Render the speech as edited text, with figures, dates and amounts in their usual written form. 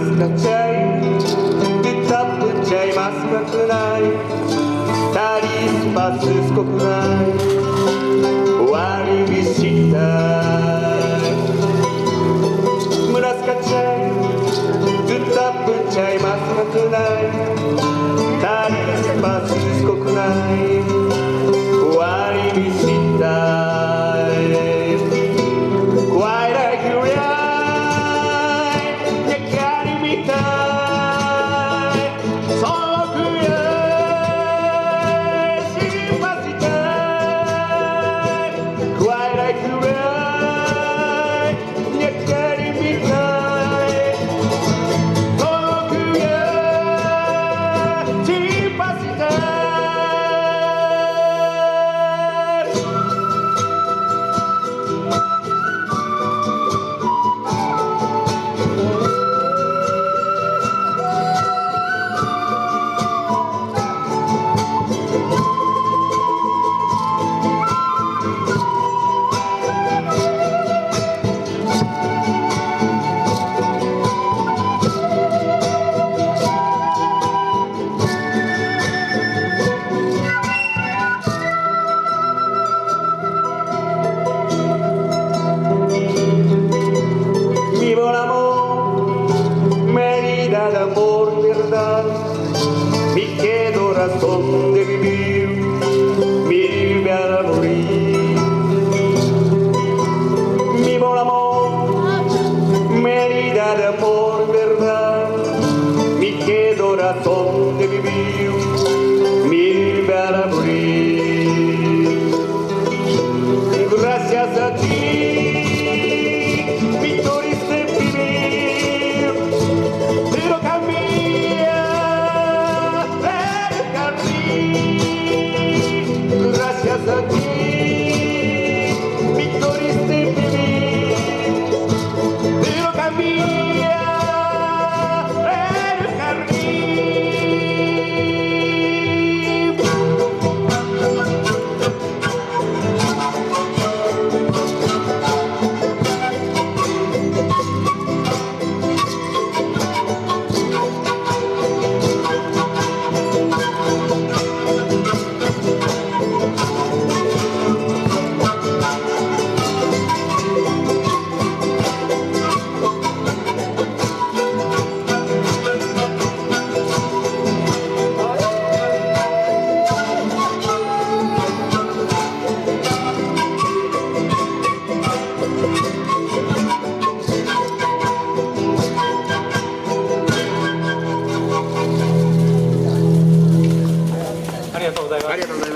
スカチャイタップチャイマスカクナイタリスパススコクナイ終わりにしたいムラスカチャイタップチャイマスカクナイタリスパススコクナイ終わりにしたいPor verdad, mi quedo razón de vivir, mi vida morir. Mi buen amor, medida de amor, verdad, mi quedo razón de vivir, mi vida morir. Gracias a ti.ありがとうございます。